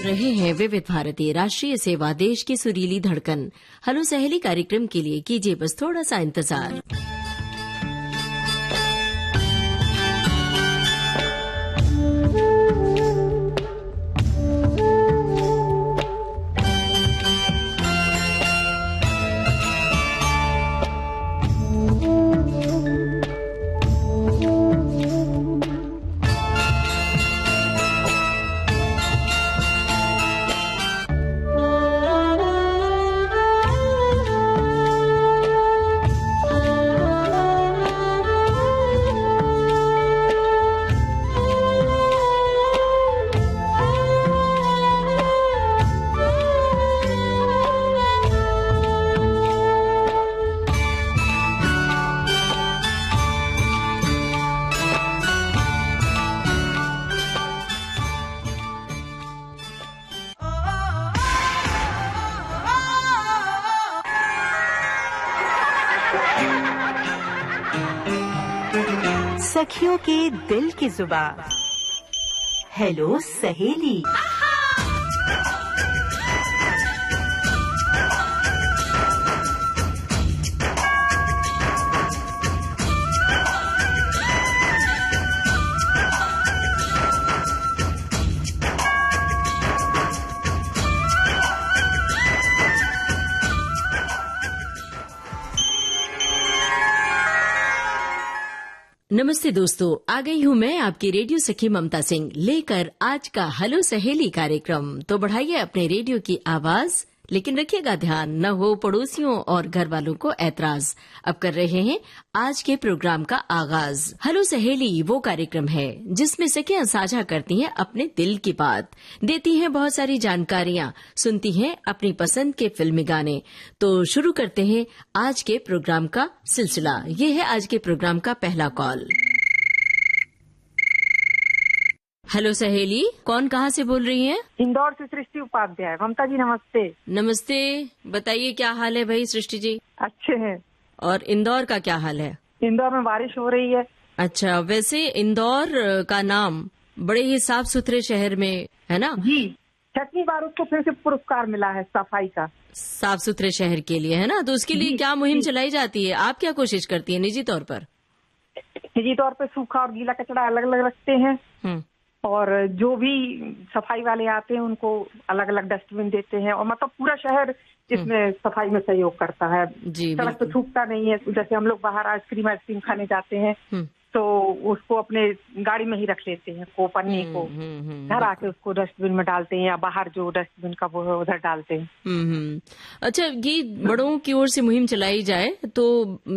रहे हैं विविध भारती राष्ट्रीय सेवा देश की सुरीली धड़कन। हेलो सहेली कार्यक्रम के लिए कीजिए बस थोड़ा सा इंतजार। सखियों के दिल की जुबान। हेलो सहेली। नमस्ते दोस्तों, आ गई हूँ मैं आपकी रेडियो सखी ममता सिंह लेकर आज का हेलो सहेली कार्यक्रम। तो बढ़ाइए अपने रेडियो की आवाज, लेकिन रखिएगा ध्यान न हो पड़ोसियों और घर वालों को ऐतराज। अब कर रहे हैं आज के प्रोग्राम का आगाज। हेलो सहेली वो कार्यक्रम है जिसमें सखियां साझा करती हैं अपने दिल की बात, देती हैं बहुत सारी जानकारियां, सुनती हैं अपनी पसंद के फिल्मी गाने। तो शुरू करते हैं आज के प्रोग्राम का सिलसिला। ये है आज के प्रोग्राम का पहला कॉल। हेलो सहेली, कौन कहाँ से बोल रही हैं? इंदौर से सृष्टि उपाध्याय। ममता जी नमस्ते। नमस्ते, बताइए क्या हाल है भाई सृष्टि जी? अच्छे हैं। और इंदौर का क्या हाल है? इंदौर में बारिश हो रही है। अच्छा, वैसे इंदौर का नाम बड़े ही साफ सुथरे शहर में है ना? जी, 6वीं बार उसको फिर से पुरस्कार मिला है सफाई का, साफ सुथरे शहर के लिए, है ना? तो उसके लिए क्या मुहिम चलाई जाती है? आप क्या कोशिश करती है निजी तौर पर? निजी तौर पे सूखा और गीला कचरा अलग अलग रखते हैं और जो भी सफाई वाले आते हैं उनको अलग अलग डस्टबिन देते हैं और मतलब पूरा शहर इसमें सफाई में सहयोग करता है। सड़क पे थूकता नहीं है। जैसे हम लोग बाहर आइसक्रीम खाने जाते हैं तो उसको अपने गाड़ी में ही रख लेते हैं को पन्नी को, घर आके उसको डस्टबिन में डालते हैं या बाहर जो डस्टबिन का वो है उधर डालते हैं। अच्छा, ये बड़ों की ओर से मुहिम चलाई जाए तो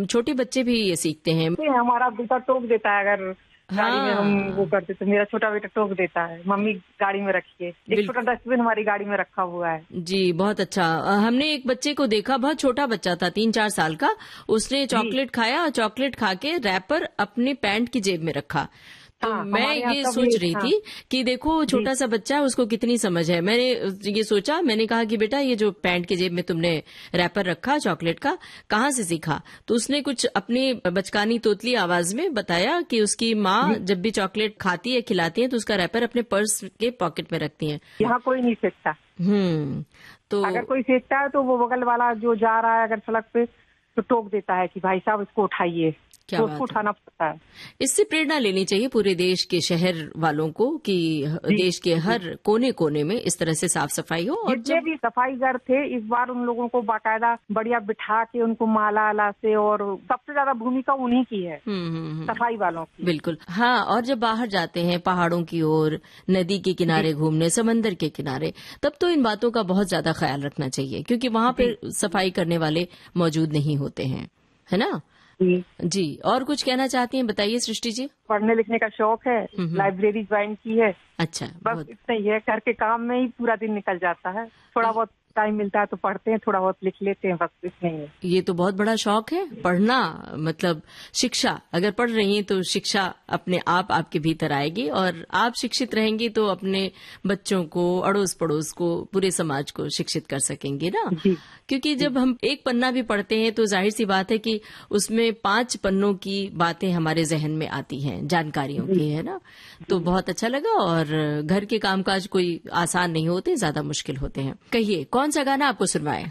छोटे बच्चे भी ये सीखते हैं। हमारा बेटा टोक देता है अगर गाड़ी में हम वो करते तो मेरा छोटा बेटा टोक देता है, मम्मी गाड़ी में रखिए। एक छोटा डस्टबिन हमारी गाड़ी में रखा हुआ है। जी, बहुत अच्छा। हमने एक बच्चे को देखा, बहुत छोटा बच्चा था, 3-4 साल का। उसने चॉकलेट खाया और चॉकलेट खा के रैपर अपने पैंट की जेब में रखा। तो मैं ये सोच रही थी कि देखो छोटा सा बच्चा है, उसको कितनी समझ है। मैंने ये सोचा, मैंने कहा कि बेटा ये जो पैंट के जेब में तुमने रैपर रखा चॉकलेट का, कहाँ से सीखा? तो उसने कुछ अपनी बचकानी तोतली आवाज में बताया कि उसकी माँ जब भी चॉकलेट खाती है खिलाती है तो उसका रैपर अपने पर्स के पॉकेट में रखती है। यहाँ कोई नहीं सीखता। तो अगर कोई सीखता है तो वो बगल वाला जो जा रहा है अगर सड़क पे तो टोक देता है कि भाई साहब इसको उठाइए, क्या तो उसको उठाना पड़ता है। इससे प्रेरणा लेनी चाहिए पूरे देश के शहर वालों को कि देश के हर कोने कोने में इस तरह से साफ सफाई हो। और जितने भी सफाईगर थे इस बार उन लोगों को बाकायदा बढ़िया बिठा के उनको माला आला से, और सबसे ज्यादा भूमिका उन्हीं की है, सफाई वालों की। बिल्कुल, हाँ। और जब बाहर जाते हैं पहाड़ों की ओर, नदी के किनारे घूमने, समंदर के किनारे, तब तो इन बातों का बहुत ज्यादा ख्याल रखना चाहिए क्योंकि वहाँ पे सफाई करने वाले मौजूद नहीं होते हैं, है ना? जी, और कुछ कहना चाहती हैं? बताइए सृष्टि जी। पढ़ने लिखने का शौक है, लाइब्रेरी ज्वाइन की है। अच्छा, बस इतना ही है। घर के काम में ही पूरा दिन निकल जाता है। थोड़ा बहुत टाइम मिलता है तो पढ़ते हैं, थोड़ा बहुत लिख लेते हैं, बस इसमें ही। ये तो बहुत बड़ा शौक है पढ़ना, मतलब शिक्षा। अगर पढ़ रही हैं तो शिक्षा अपने आप आपके भीतर आएगी, और आप शिक्षित रहेंगी तो अपने बच्चों को, अड़ोस पड़ोस को, पूरे समाज को शिक्षित कर सकेंगे ना। क्योंकि जब हम एक पन्ना भी पढ़ते हैं तो जाहिर सी बात है कि उसमें 5 पन्नों की बातें हमारे जहन में आती हैं, जानकारियों की, है ना। तो बहुत अच्छा लगा। और घर के कामकाज कोई आसान नहीं होते, ज्यादा मुश्किल होते हैं। कहिए कौन सा गाना आपको सुनवाए?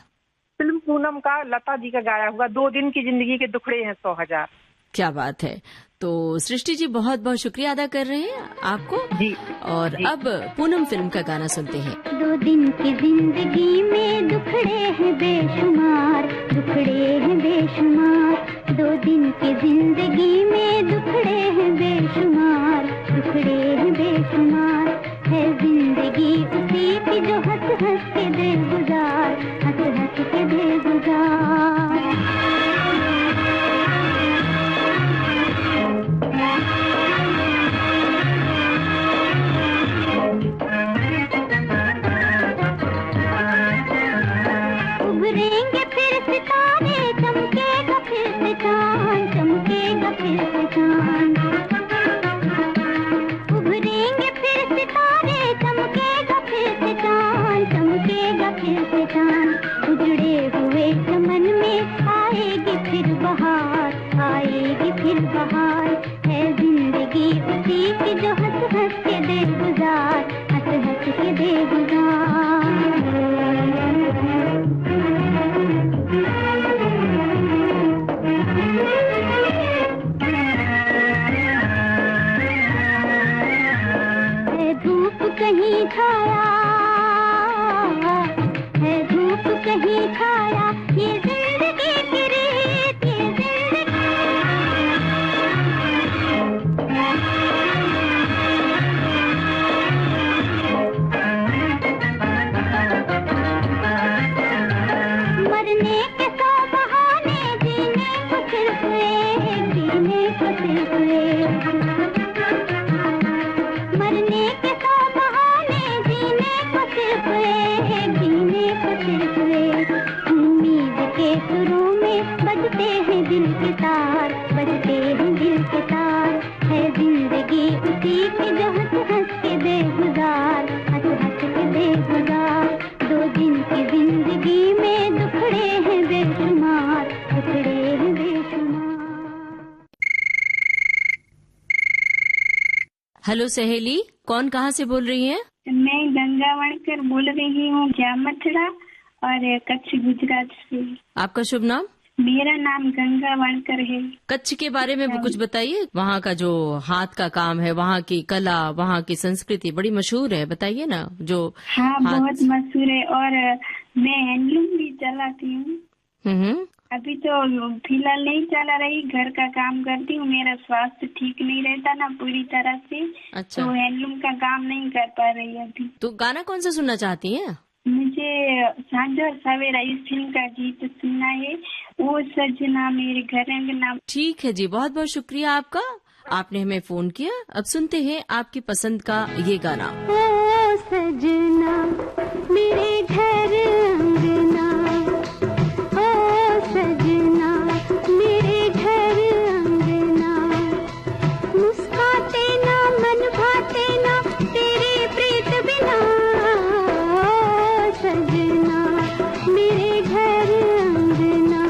फिल्म पूनम का, लता जी का गाया हुआ 2 दिन की जिंदगी के दुखड़े हैं 100,000। क्या बात है। तो सृष्टि जी बहुत बहुत शुक्रिया अदा कर रहे हैं आपको जी। और जी। अब पूनम फिल्म का गाना सुनते हैं। 2 दिन की जिंदगी में दुखड़े हैं बेशुमार, दुखड़े हैं बेशुमार। 2 दिन की जिंदगी में दुखड़े हैं बेशुमार, दुखड़े हैं बेशुमार। है जिंदगी उसी की जो हंस हंस के दे गुजार, हंस हंस के दे गुजार। उभरेंगे फिर सितारे, चमकेगा फिर से चांद, चमकेगा फिर से चांद। उभरेंगे फिर सितारे, चमकेगा फिर से चांद, चमकेगा फिर से चांद। उजड़े हुए चमन में आएगी फिर बहार, आएगी फिर बहार। है जिंदगी उसी की जो हंस हंस के दे गुजार, हंस हंस के दे गुजार। कहीं छाया है, धूप कहीं छाया, ये जिंदगी की रीत, ये जिंदगी। मरने के 100 बहाने, जीने को सिर्फ एक, जीने को सिर्फ एक। मरने के 100 बहाने, जीने को सिर्फ एक, जीने को सिर्फ एक। उम्मीद के सुरों में बजते हैं दिल के तार, बजते हैं दिल के तार। है जिंदगी उसी की जो हंस हंस के दे गुजार, हंस हंस के दे गुजार। 2 दिन की जिंदगी में दुखड़े हैं बेशुमार, दुखड़े हैं बेशुमार। हेलो सहेली, कौन कहाँ से बोल रही हैं? मैं गंगा वणकर बोल रही हूँ, जामथड़ा और कच्छ, गुजरात से। आपका शुभ नाम? मेरा नाम गंगा वणकर है। कच्छ के बारे में कुछ बताइए। वहाँ का जो हाथ का काम है, वहाँ की कला, वहाँ की संस्कृति बड़ी मशहूर है, बताइए ना। जो हाँ, बहुत मशहूर है। और मैं हैंडलूम भी चलाती हूँ। अभी तो फिलहाल नहीं चला रही, घर का काम करती हूँ। मेरा स्वास्थ्य ठीक नहीं रहता ना पूरी तरह से। अच्छा। तो हैंडलूम का काम नहीं कर पा रही अभी। तो गाना कौन सा सुनना चाहती हैं? मुझे सांझ और सवेरा इस फिल्म का गीत सुनना है, वो सजना मेरे घर अंगना। ठीक है जी, बहुत बहुत शुक्रिया आपका, आपने हमें फोन किया। अब सुनते हैं आपकी पसंद का ये गाना। ओ सजना मेरे घर अंगना, ओ सजना मेरे घर अंगना। मुस्काते ना मन भाते ना तेरे प्रीत बिना, ओ सजना मेरे घर अंगना।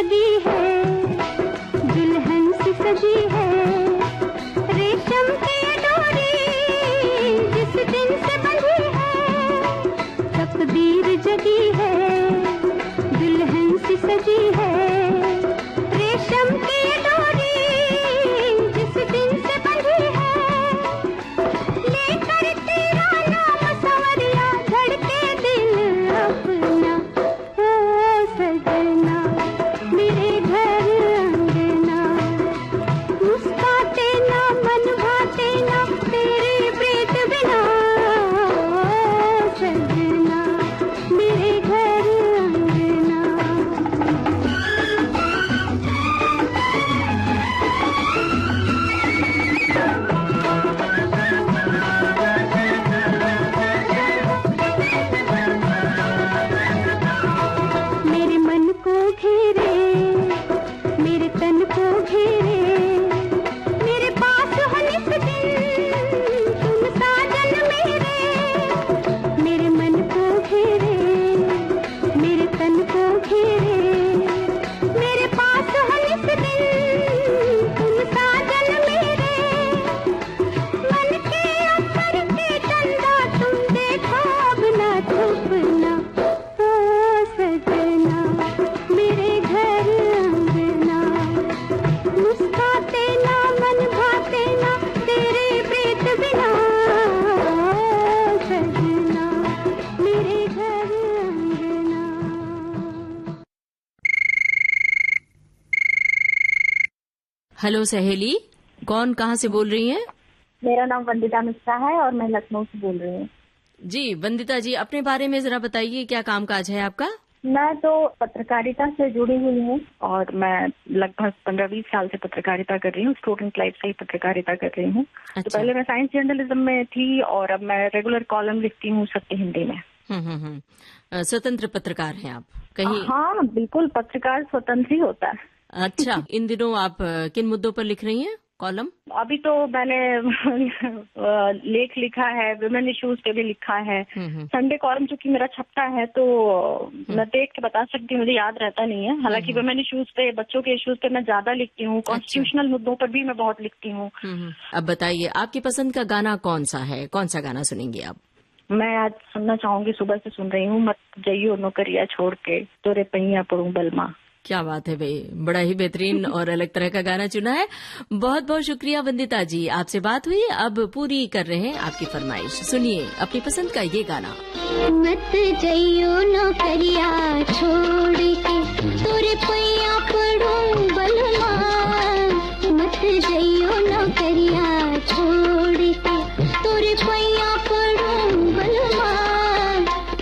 जगी है, दुल्हन सी सजी है, रेशम की डोरी जिस दिन से बंधी है, तकदीर जगी है, दुल्हन सी सजी है, रेशम की डोरी जिस दिन से बंधी है, लेकर तेरा नाम संवरिया धड़के दिल अपना, ओ सजना मेरे घर अंगना, मुस्काते ना मन भाते ना तेरे प्रीत बिना, ओ सजना मेरे घर अंगना। मेरे मन को घेरे, मेरे तन को घेरे, मेरे पास हो निस दिन तुम साजन मेरे मन को घेरे, मेरे तन को घेरे, मेरे पास हो निस दिन तुम साजन मेरे, मन के अंबर के चंदा तुम देखो अब ना छुपना, ओ सजना मेरे घर अंगना, मुस्काते ना मन भाते ना तेरे प्रीत बिना, ओ सजना मेरे घर अंगना। हेलो सहेली, कौन कहाँ से बोल रही हैं? मेरा नाम वंदिता मिश्रा है और मैं लखनऊ से बोल रही हूँ। जी वंदिता जी, अपने बारे में जरा बताइए, क्या कामकाज है आपका? मैं तो पत्रकारिता से जुड़ी हुई हूँ और मैं लगभग 15-20 साल से पत्रकारिता कर रही हूँ। स्टूडेंट लाइफ से ही पत्रकारिता कर रही हूँ। तो पहले मैं साइंस जर्नलिज्म में थी और अब मैं रेगुलर कॉलम लिखती हूँ सत्य हिंदी में। स्वतंत्र पत्रकार हैं आप कहीं? हाँ बिल्कुल, पत्रकार स्वतंत्र ही होता है। अच्छा, इन दिनों आप किन मुद्दों पर लिख रही हैं कॉलम? अभी तो मैंने लेख लिखा है, विमेन इश्यूज पे भी लिखा है। संडे कॉलम चूंकि मेरा छपता है तो मैं देख के बता सकती हूँ, मुझे याद रहता नहीं है। हालांकि विमेन इश्यूज पे, बच्चों के इश्यूज पे मैं ज्यादा लिखती हूँ। कॉन्स्टिट्यूशनल मुद्दों पर भी मैं बहुत लिखती हूँ। अब बताइए, आपकी पसंद का गाना कौन सा है? कौन सा गाना सुनेंगे आप? मैं आज सुनना चाहूंगी, सुबह से सुन रही हूँ, मत जइयो नौकरिया छोड़ के तोरे पहिया पड़ूं बलमा। क्या बात है भाई, बड़ा ही बेहतरीन और अलग तरह का गाना चुना है। बहुत बहुत शुक्रिया वंदिता जी, आपसे बात हुई। अब पूरी कर रहे हैं आपकी फरमाइश, सुनिए अपनी पसंद का ये गाना। मत जइयो नौकरिया छोड़ के तोरे पैया पड़ूं बलमा, मत जइयो नौकरिया छोड़ के तोरे पैया पड़ूं बलमा,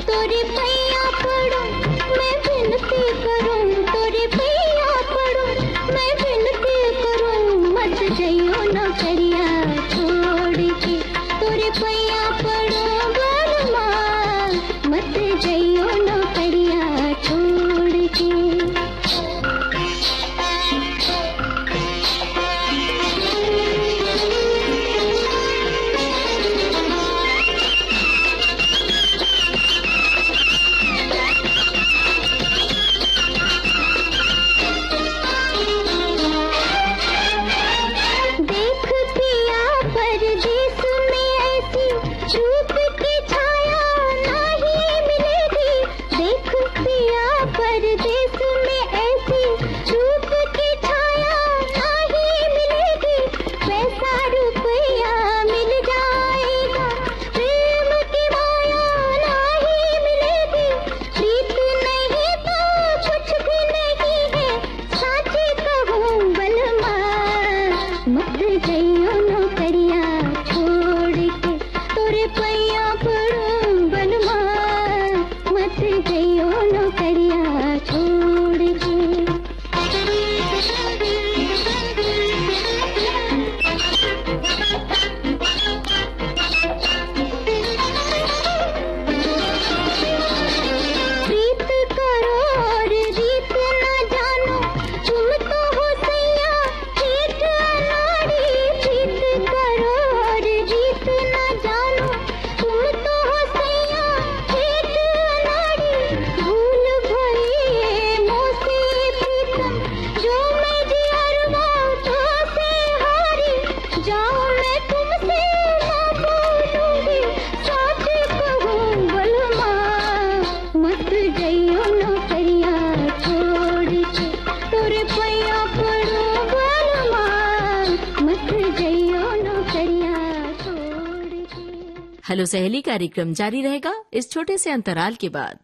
तोरे पैया पड़ूं मैं विनती करूं, तोरे पैया पड़ूं मैं विनती करूं, मत जइयो नौकरिया छोड़ के तोरे पैया पड़ूं बलमा, मत जइयो नौकरिया छोड़ के। हेलो सहेली कार्यक्रम जारी रहेगा इस छोटे से अंतराल के बाद।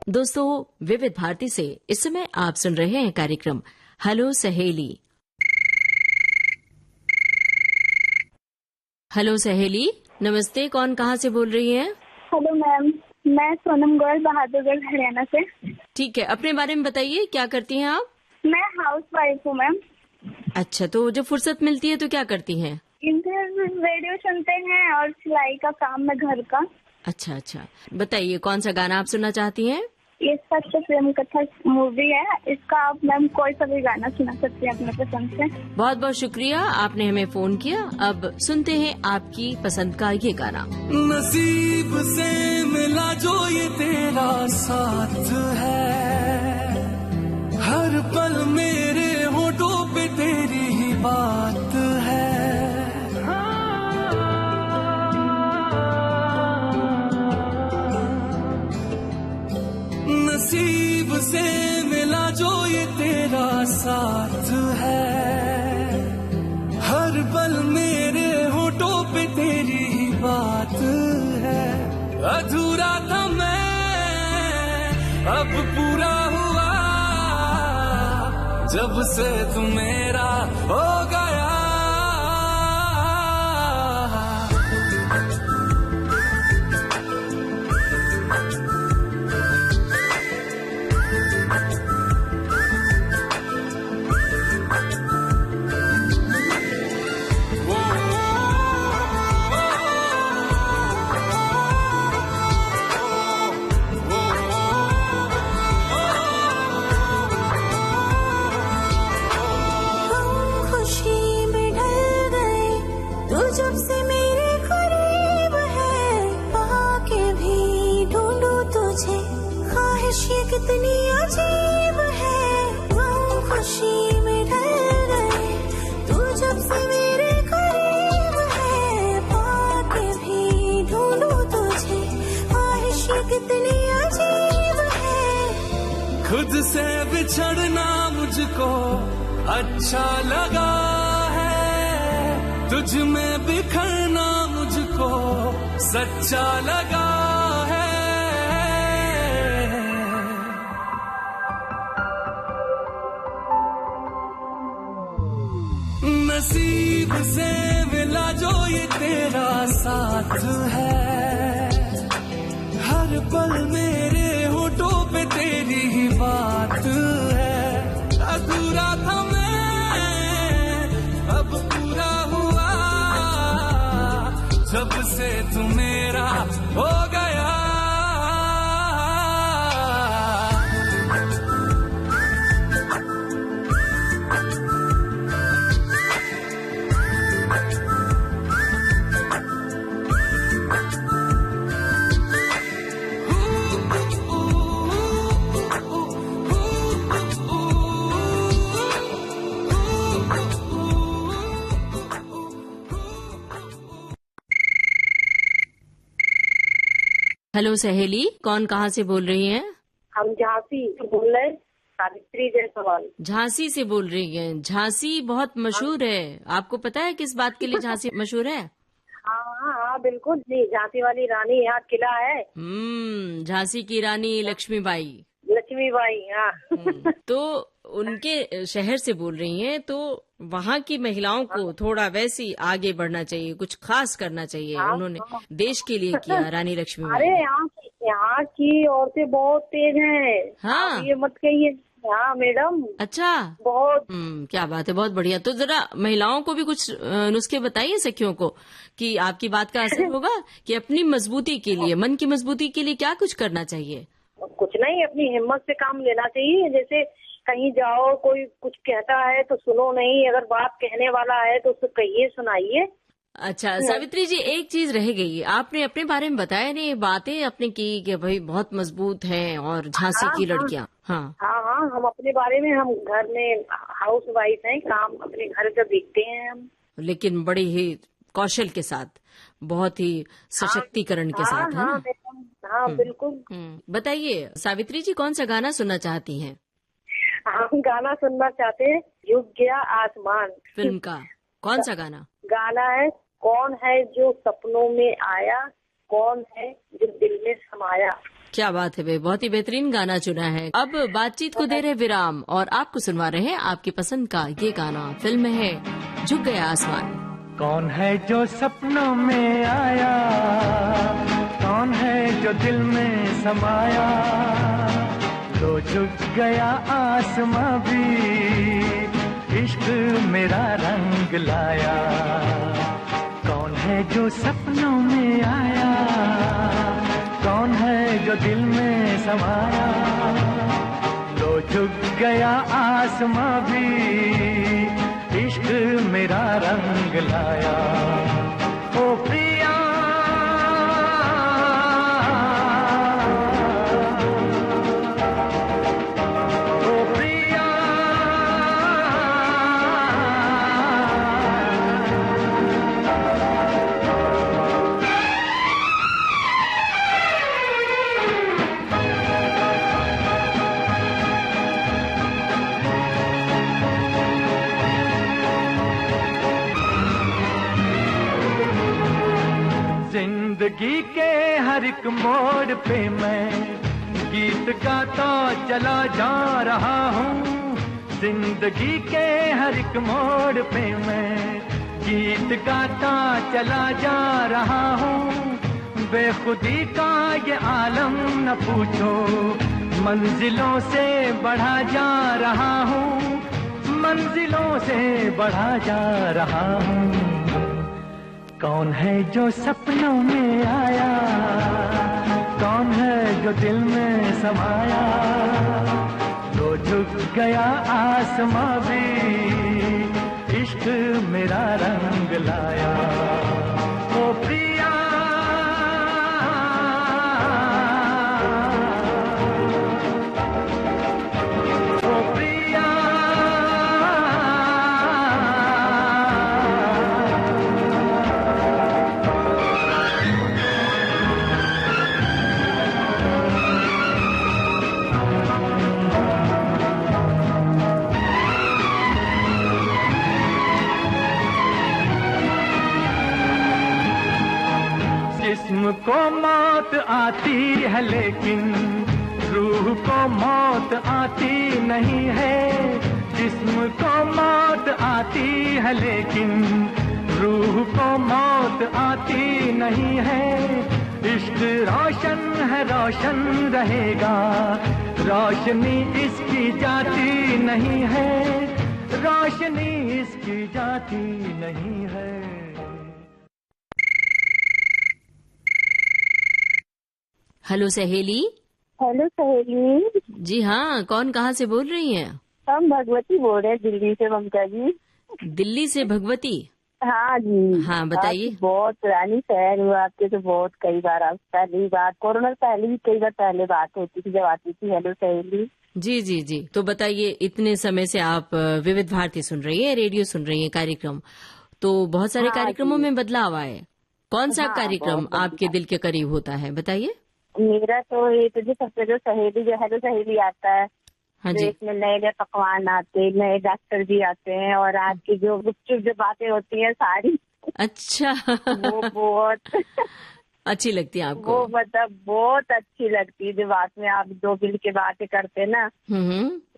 दोस्तों, विविध भारती से इस समय आप सुन रहे हैं कार्यक्रम हेलो सहेली। हेलो सहेली, नमस्ते। कौन कहाँ से बोल रही हैं? हेलो मैम, मैं सोनम गोयल, बहादुरगढ़, हरियाणा से। ठीक है, अपने बारे में बताइए, क्या करती हैं आप? मैं हाउस वाइफ हूँ मैम। अच्छा, तो जब फुर्सत मिलती है तो क्या करती हैं? इधर रेडियो सुनते हैं और सिलाई का काम में घर का। अच्छा अच्छा, बताइए कौन सा गाना आप सुनना चाहती हैं? ये सच प्रेम कथा मूवी है, इसका आप मैम कोई सा भी गाना सुना सकते हैं अपने पसंद से। बहुत बहुत शुक्रिया, आपने हमें फोन किया। अब सुनते हैं आपकी पसंद का ये गाना। नसीब से मिला जो ये तेरा साथ है, हर पल मेरे होठों पे तेरी ही बात है। नसीब से मिला जो ये तेरा साथ है, हर पल मेरे होठों पे तेरी ही बात है। अधूरा था मैं, अब पूरा हुआ, जब से तू मेरा हो गया। जब से मेरे करीब है, पाके भी ढूंढूं तुझे, ख्वाहिश ये कितनी अजीब है। हम खुशी में ढल गए, तू जब से मेरे करीब है, पाके भी ढूंढूं तुझे, ख्वाहिश ये कितनी अजीब है। खुद से बिछड़ना मुझको अच्छा लगा, तुझ में बिखरना मुझको सच्चा लगा है। नसीब से मिला जो ये तेरा साथ है, हर पल मेरे होठों पे तेरी ही बात है। अधूरा था मैं, अब पूरा जब से तू मेरा हो गया। हेलो सहेली, कौन कहाँ से बोल रही हैं? हम झांसी से बोल रहे हैं, सावित्री जायसवाल। झांसी से बोल रही हैं। झांसी बहुत मशहूर है, आपको पता है किस बात के लिए झांसी मशहूर है? हाँ बिल्कुल जी, झांसी वाली रानी यहाँ किला है। झांसी की रानी लक्ष्मीबाई। हाँ। तो उनके शहर से बोल रही हैं, तो वहाँ की महिलाओं को थोड़ा वैसे आगे बढ़ना चाहिए, कुछ खास करना चाहिए। उन्होंने देश के लिए किया, रानी लक्ष्मीबाई। अरे यहाँ की औरतें बहुत तेज हैं। हाँ, ये मत कहिए। हाँ मैडम। अच्छा, बहुत। क्या बात है, बहुत बढ़िया। तो जरा महिलाओं को भी कुछ नुस्खे बताइए सखियों को, कि आपकी बात का असर होगा कि अपनी मजबूती के लिए, मन की मजबूती के लिए क्या कुछ करना चाहिए। कुछ नहीं, अपनी हिम्मत से काम लेना चाहिए। जैसे कहीं जाओ कोई कुछ कहता है तो सुनो नहीं, अगर बात कहने वाला है तो उसको कहिए, सुनाइए। अच्छा सावित्री जी, एक चीज रह गई, आपने अपने बारे में बताया नहीं, बातें आपने की कि भाई बहुत मजबूत हैं और झांसी की लड़कियां। हाँ हाँ, हम अपने बारे में, हम घर में हाउस वाइफ हैं, काम अपने घर का देखते हैं हम, लेकिन बड़ी ही कौशल के साथ, बहुत ही सशक्तिकरण के साथ, है ना? हाँ बिल्कुल। बताइए सावित्री जी, कौन सा गाना सुनना चाहती हैं? हम गाना सुनना चाहते हैं झुक गया आसमान फिल्म का। कौन सा गाना? गाना है कौन है जो सपनों में आया, कौन है जो दिल में समाया। क्या बात है भाई, बहुत ही बेहतरीन गाना चुना है। अब बातचीत को दे रहे विराम और आपको सुनवा रहे हैं आपकी पसंद का ये गाना। फिल्म है झुक गया आसमान। कौन है जो सपनों में आया, कौन है जो दिल में समाया, तो झुक गया आसमां भी इश्क मेरा रंग लाया। कौन है जो सपनों में आया, कौन है जो दिल में समाया, तो झुक गया आसमां भी इश्क मेरा रंग लाया। ओ प्रिया जिंदगी के हर एक मोड़ पे मैं गीत गाता चला जा रहा हूँ। जिंदगी के हर एक मोड़ पे मैं गीत गाता चला जा रहा हूँ। बेखुदी का ये आलम न पूछो, मंजिलों से बढ़ा जा रहा हूँ, मंजिलों से बढ़ा जा रहा हूँ। कौन है जो सपनों में आया, कौन है जो दिल में समाया, तो झुक गया आसमां भी इश्क मेरा रंग लाया। ओ प्रिया जिस्म को मौत आती है लेकिन रूह को मौत आती नहीं है। जिस्म को मौत आती है लेकिन रूह को मौत आती नहीं है। इश्क रोशन है, रोशन रहेगा, रोशनी इसकी जाती नहीं है, रोशनी इसकी जाती नहीं है। हेलो सहेली। हेलो सहेली जी हाँ, कौन कहाँ से बोल रही हैं? हम भगवती बोल रहे हैं दिल्ली से, ममता जी। दिल्ली से भगवती? हाँ जी। हाँ बताइए। बहुत पुरानी फैन हूँ आपके, तो बहुत कई बार आप पहली बात, कोरोना से पहले भी कई बार पहले बात होती थी जब आती थी हेलो सहेली। जी जी जी, तो बताइए, इतने समय से आप विविध भारती सुन रही है, रेडियो सुन रही है, कार्यक्रम तो बहुत सारे कार्यक्रमों में बदलाव आए। कौन सा कार्यक्रम आपके दिल के करीब होता है, बताइए। मेरा तो ये तो जो सबसे जो सहेली जो हेलो सहेली आता है, हाँ जो जी। इसमें नए नए पकवान आते, नए डॉक्टर भी आते हैं, और आज की जो गुपचुप जो बातें होती हैं सारी, अच्छा वो बहुत अच्छी लगती है आपको? वो मतलब बहुत अच्छी लगती है, जो बात में आप दो दिल की बातें करते ना,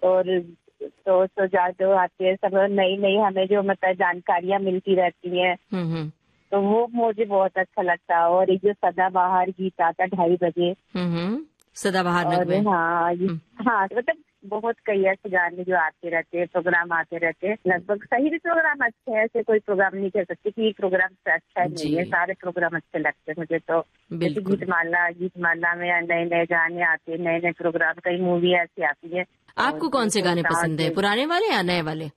और तो जो आती है सब नई नई, हमें जो मतलब जानकारियाँ मिलती रहती हैं, तो वो मुझे बहुत अच्छा लगता है। और एक जो सदाबहार गीत आता 2:30 बजे, सदाबहार और नगमे। हाँ मतलब बहुत कई ऐसे गाने जो आते रहते हैं, प्रोग्राम आते रहते हैं। लगभग सही भी प्रोग्राम अच्छे हैं, ऐसे कोई प्रोग्राम नहीं कह सकती कि प्रोग्राम अच्छा नहीं है, सारे प्रोग्राम अच्छे लगते हैं मुझे। तो जैसे गीतमाला में नए नए गाने आते हैं, नए नए प्रोग्राम, कई मूवी ऐसी आती है आपको कौन से गाने पसंद है, पुराने वाले या नए वाले?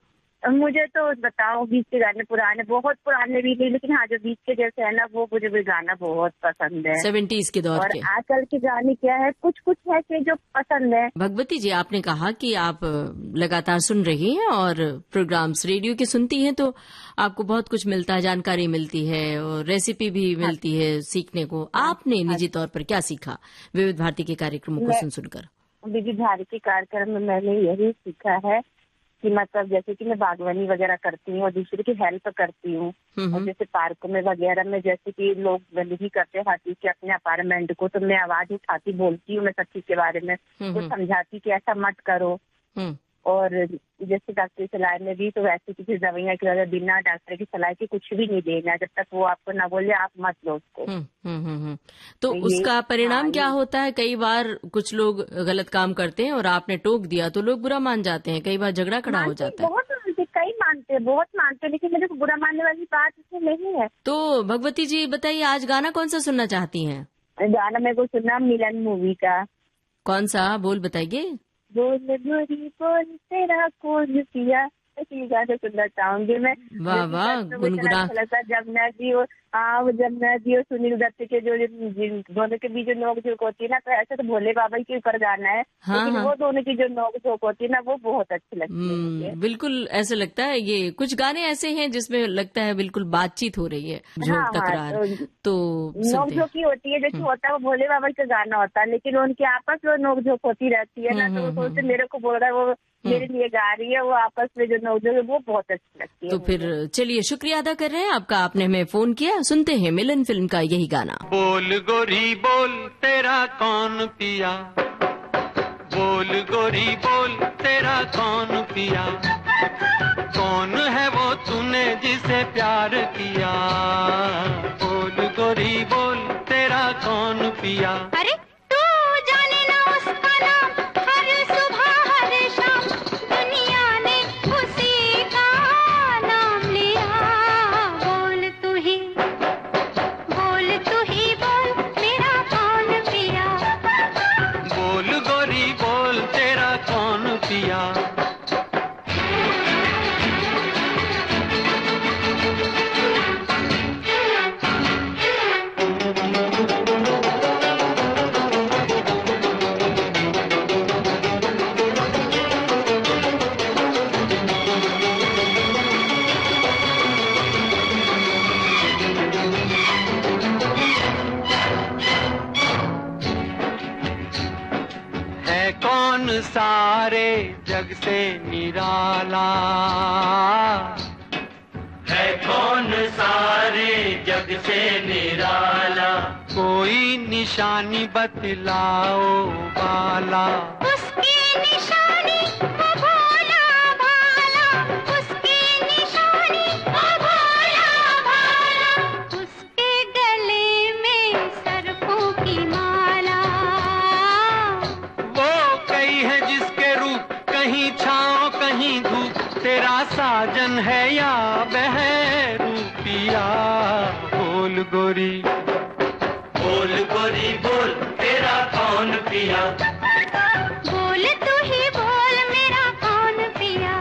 मुझे तो बताओ, बीच के गाने पुराने, बहुत पुराने भी नहीं, लेकिन हाँ जो बीच के जैसे है ना, वो मुझे भी गाना बहुत पसंद है। 70s के दौर और के। आजकल के गाने क्या है, कुछ कुछ है कि जो पसंद है। भगवती जी, आपने कहा कि आप लगातार सुन रही हैं और प्रोग्राम्स रेडियो के सुनती हैं, तो आपको बहुत कुछ मिलता है, जानकारी मिलती है और रेसिपी भी मिलती है सीखने को। आपने निजी तौर पर क्या सीखा विविध भारती के कार्यक्रमों को सुन सुनकर? विविध भारती के कार्यक्रम में मैंने यही सीखा है कि मतलब जैसे कि मैं बागवानी वगैरह करती हूँ और दूसरे की हेल्प करती हूँ, और जैसे पार्कों में वगैरह में जैसे कि लोग गंदगी करते हैं हर चीज के अपने अपार्टमेंट को, तो मैं आवाज उठाती, बोलती हूँ मैं सब चीज के बारे में, तो समझाती कि ऐसा मत करो। और जैसे डॉक्टर की सलाह में भी, तो वैसे किसी दवाइयाँ की वजह बिना डॉक्टर की सलाह के कुछ भी नहीं देना, जब तक वो आपको ना बोले आप मत लो उसको। तो उसका परिणाम क्या होता है? कई बार कुछ लोग गलत काम करते हैं और आपने टोक दिया तो लोग बुरा मान जाते हैं, कई बार झगड़ा खड़ा हो जाता है। बहुत मानते, कई मानते, बहुत मानते, लेकिन मेरे को बुरा मानने वाली बात इसमें नहीं है। तो भगवती जी बताइए, आज गाना कौन सा सुनना चाहती हैं? गाना मेरे को सुनना मिलन मूवी का। कौन सा बोल बताइए? बोल गोरी बोल तेरा कौन किया, ऐसी गाना सुनना चाहूंगी मैं। वाह वाह, गुनगुना। जमुना जी और जमुना जी और सुनील दत्त के जो दोनों के बीच जो नोक झोंक होती है ना, तो ऐसे तो भोले बाबा के ऊपर गाना है, लेकिन वो दोनों की जो नोक झोंक होती है ना, वो बहुत अच्छी लगती है मुझे। बिल्कुल ऐसे लगता है, ये कुछ गाने ऐसे हैं जिसमें लगता है बिल्कुल बातचीत हो रही है, झोंक तकरार। तो नोक झोंक की होती है, जैसे होता है वो भोले बाबा का गाना होता है, लेकिन उनके आपस में नोक झोंक होती रहती है ना, तो वो सोचते मेरे को बोल रहा है, वो मेरे लिए गा रही है, वो आपस में जो नोक झोंक है वो बहुत अच्छी लगती है। तो फिर चलिए, शुक्रिया अदा कर रहे हैं आपका, आपने हमें फोन किया। सुनते हैं मिलन फिल्म का यही गाना। बोल गोरी बोल तेरा कौन पिया, बोल गोरी बोल तेरा कौन पिया, कौन है वो तूने जिसे प्यार किया, बोल गोरी बोल तेरा कौन पिया। अरे तू जाने ना उसका नाम, हर सुबह हर शाम दुनिया ने उसी का नाम लिया। बोल तू ही बोल मेरा कौन पिया, बोल गोरी बोल तेरा कौन पिया। कौन सारे जग से निराला, है कौन सारे जग से निराला, कोई निशानी बतलाओ बाला, उसकी निशानी वो भोला भाला, उसकी निशानी वो भोला भाला, उसके गले में सरफों की माला, है जिसके रूप कहीं छाँव कहीं धूप, तेरा साजन है या बहरूपिया। बोल गोरी बोल तेरा कौन पिया, बोल तू ही बोल मेरा कौन पिया।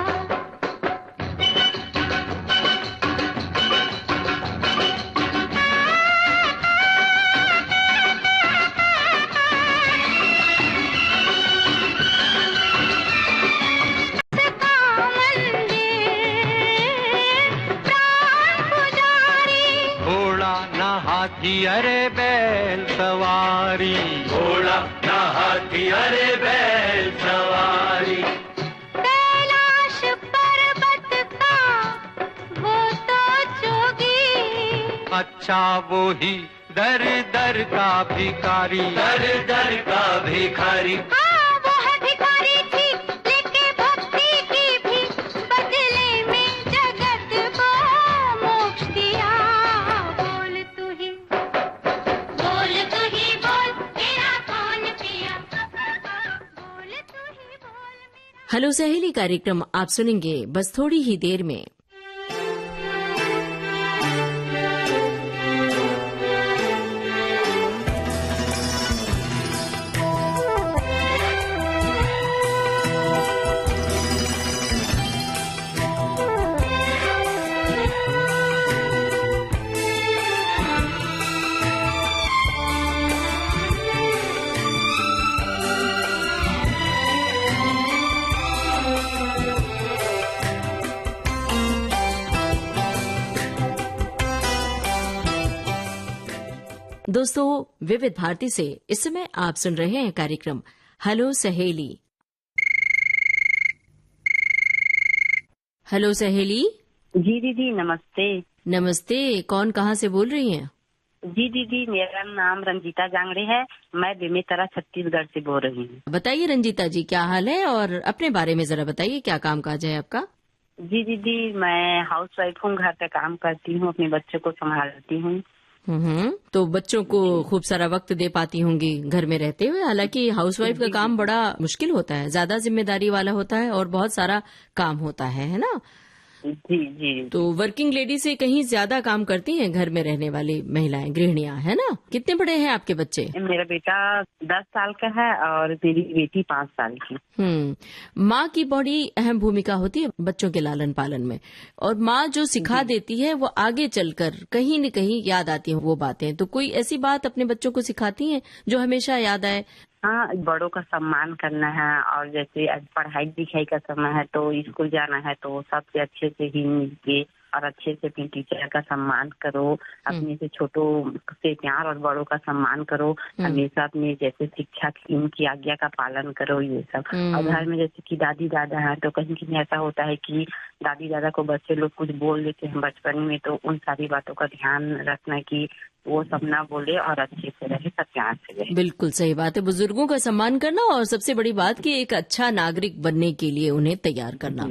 हाथी अरे बैल सवारी, घोड़ा ना हाथी अरे बैल सवारी, कैलाश पर्वत का वो तो जोगी, अच्छा वो ही दर दर का भिखारी, दर दर का भिखारी। हाँ वो है भिखारी थी, लेके भक्ति की भी, बदले में जगत को मोक्ष दिया। बोल तू ही बोल मेरा कौन पिया, बोल तू ही बोल मेरा। हेलो सहेली कार्यक्रम आप सुनेंगे बस थोड़ी ही देर में। दोस्तों, विविध भारती से इस समय आप सुन रहे हैं कार्यक्रम हेलो सहेली। हेलो सहेली। जी दीदी नमस्ते। नमस्ते, कौन कहाँ से बोल रही हैं? जी दीदी, मेरा नाम रंजीता जांगड़े है। मैं बेमेतरा छत्तीसगढ़ से बोल रही हूँ। बताइए रंजीता जी, क्या हाल है और अपने बारे में जरा बताइए, क्या काम काज है आपका? जी दीदी, मैं हाउस वाइफ हूँ, घर का काम करती हूँ, अपने बच्चों को संभालती हूँ। तो बच्चों को खूब सारा वक्त दे पाती होंगी घर में रहते हुए। हालांकि हाउसवाइफ का काम बड़ा मुश्किल होता है, ज्यादा जिम्मेदारी वाला होता है और बहुत सारा काम होता है ना? जी जी। तो वर्किंग लेडी से कहीं ज्यादा काम करती हैं घर में रहने वाली महिलाएं, गृहिणियां, है ना? कितने बड़े हैं आपके बच्चे? मेरा बेटा 10 साल का है और मेरी बेटी 5 साल की। माँ की बड़ी अहम भूमिका होती है बच्चों के लालन पालन में, और माँ जो सिखा देती है वो आगे चलकर कहीं न कहीं याद आती है वो बातें। तो कोई ऐसी बात अपने बच्चों को सिखाती हैं जो हमेशा याद आए? हाँ, बड़ों का सम्मान करना है, और जैसे आज पढ़ाई लिखाई का समय है तो स्कूल जाना है तो सबसे अच्छे से ही मिलके और अच्छे से अपने टीचर का सम्मान करो, अपने से छोटों से प्यार और बड़ों का सम्मान करो, हमेशा अपने जैसे शिक्षा उनकी आज्ञा का पालन करो, ये सब। और घर में जैसे कि दादी दादा है तो कहीं कहीं ऐसा होता है कि दादी दादा को बच्चे लोग कुछ बोल देते हैं बचपन में, तो उन सारी बातों का ध्यान रखना कि वो सब ना बोले और अच्छे से रहे, सब प्यार से रहे। बिल्कुल सही बात है, बुजुर्गों का सम्मान करना, और सबसे बड़ी बात कि एक अच्छा नागरिक बनने के लिए उन्हें तैयार करना।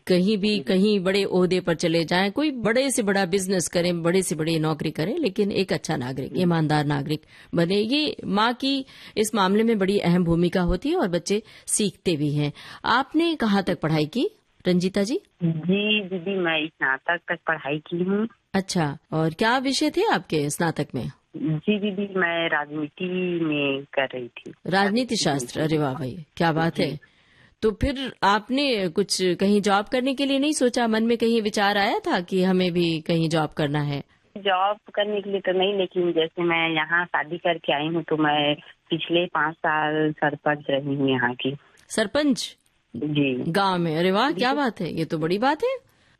कहीं भी कहीं बड़े ओहदे पर चले जाएं, कोई बड़े से बड़ा बिजनेस करें, बड़े से बड़ी नौकरी करें, लेकिन एक अच्छा नागरिक, ईमानदार नागरिक बने। ये माँ की इस मामले में बड़ी अहम भूमिका होती है और बच्चे सीखते भी हैं। आपने कहाँ तक पढ़ाई की रंजीता जी? जी दीदी, मैं स्नातक तक पढ़ाई की हूँ। अच्छा, और क्या विषय थे आपके स्नातक में? जी दीदी, मैं राजनीति में कर रही थी। राजनीति शास्त्र, अरे वाह भाई, क्या बात है। तो फिर आपने कुछ कहीं जॉब करने के लिए नहीं सोचा? मन में कहीं विचार आया था कि हमें भी कहीं जॉब करना है? जॉब करने के लिए तो नहीं, लेकिन जैसे मैं यहाँ शादी करके आई हूँ तो मैं पिछले 5 साल सरपंच रही हूँ यहाँ की। सरपंच जी, गांव में? अरे वाह, क्या बात है, ये तो बड़ी बात है।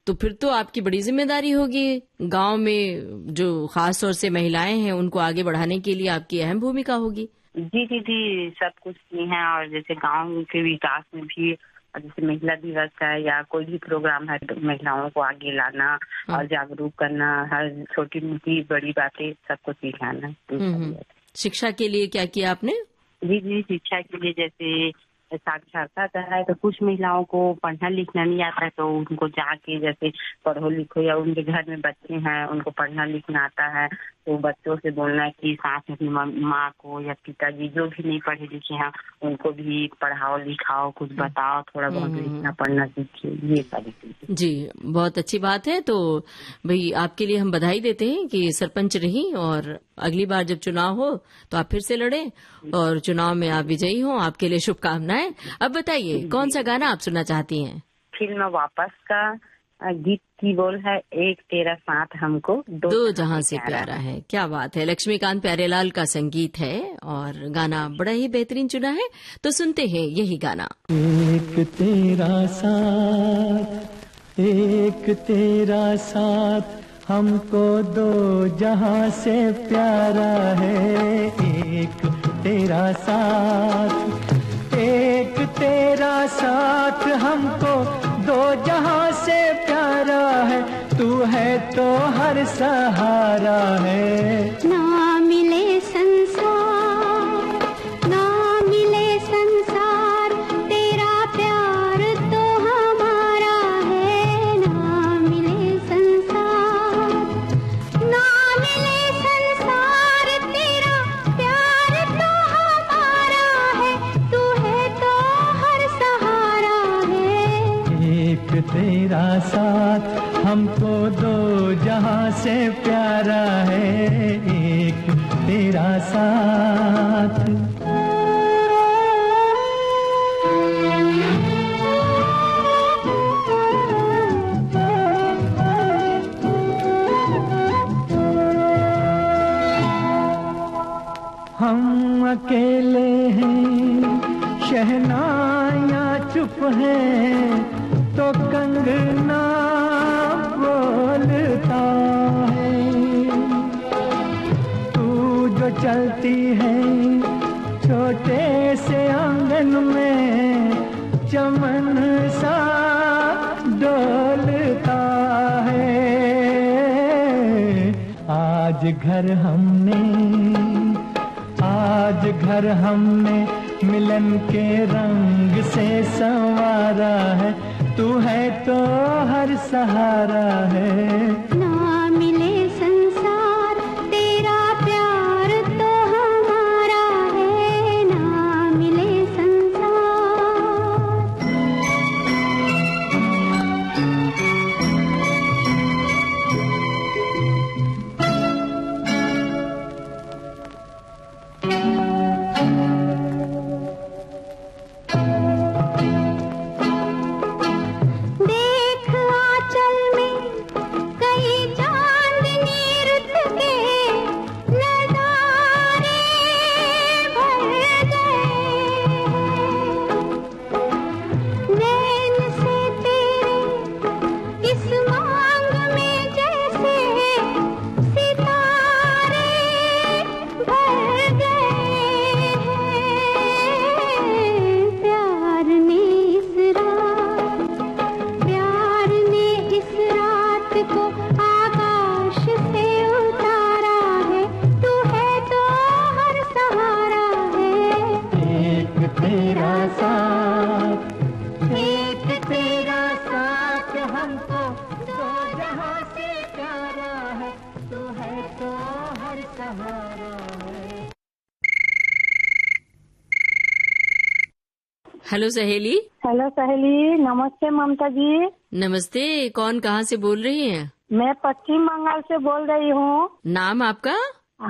तो फिर तो आपकी बड़ी जिम्मेदारी होगी गांव में, जो खास तौर से महिलाएं हैं उनको आगे बढ़ाने के लिए आपकी अहम भूमिका होगी। जी दीदी, सब कुछ नहीं है, और जैसे गांव के विकास में भी, जैसे महिला दिवस है या कोई भी प्रोग्राम है तो महिलाओं को आगे लाना और जागरूक करना, हर छोटी मोटी बड़ी बातें सबको सिखाना। शिक्षा के लिए क्या किया आपने? जी जी, शिक्षा के लिए जैसे साक्षरता है तो कुछ महिलाओं को पढ़ना लिखना नहीं आता है तो उनको जाके जैसे पढ़ो लिखो, या उनके घर में बच्चे हैं उनको पढ़ना लिखना आता है तो बच्चों से बोलना कि साथ में अपनी माँ को या पिताजी जो भी नहीं पढ़े लिखे हैं उनको भी पढ़ाओ लिखाओ, कुछ बताओ, थोड़ा बहुत लिखना पढ़ना सीखिए, ये सारी चीजें। जी, बहुत अच्छी बात है। तो भाई आपके लिए हम बधाई देते हैं कि सरपंच रही, और अगली बार जब चुनाव हो तो आप फिर से लड़ें और चुनाव में आप विजयी हो, आपके लिए शुभकामनाएं। अब बताइए कौन सा गाना आप सुनना चाहती हैं? फिल्म वापस का गीत की बोल है, एक तेरा साथ हमको दो जहां से प्यारा है। क्या बात है, लक्ष्मीकांत प्यारेलाल का संगीत है और गाना बड़ा ही बेहतरीन चुना है, तो सुनते हैं यही गाना। एक तेरा साथ, एक तेरा साथ हमको दो जहां से प्यारा है। एक तेरा साथ, एक तेरा साथ हमको दो जहां से प्यारा है। तू है तो हर सहारा है। ना मिले संसार, ना मिले संसार, तेरा प्यार तो हमारा है। ना मिले संसार, ना मिले संसार, तेरा प्यार तो हमारा है। तू है तो हर सहारा है। एक तेरा साथ हमको दो जहां से प्यारा है। एक तेरा साथ। हम अकेले हैं, शहनाइयाँ चुप हैं, तो कंगना बोलता है। तू को चलती है छोटे से आंगन में चमन सा डोलता है। आज घर हमने मिलन के रंग से संवारा है, तू है तो हर सहारा है। ना मिले संसार तेरा प्यार तो हमारा है, ना मिले हेलो सहेली। हेलो सहेली, नमस्ते ममता जी। नमस्ते, कौन कहाँ से बोल रही हैं? मैं पश्चिम बंगाल से बोल रही हूँ। नाम आपका?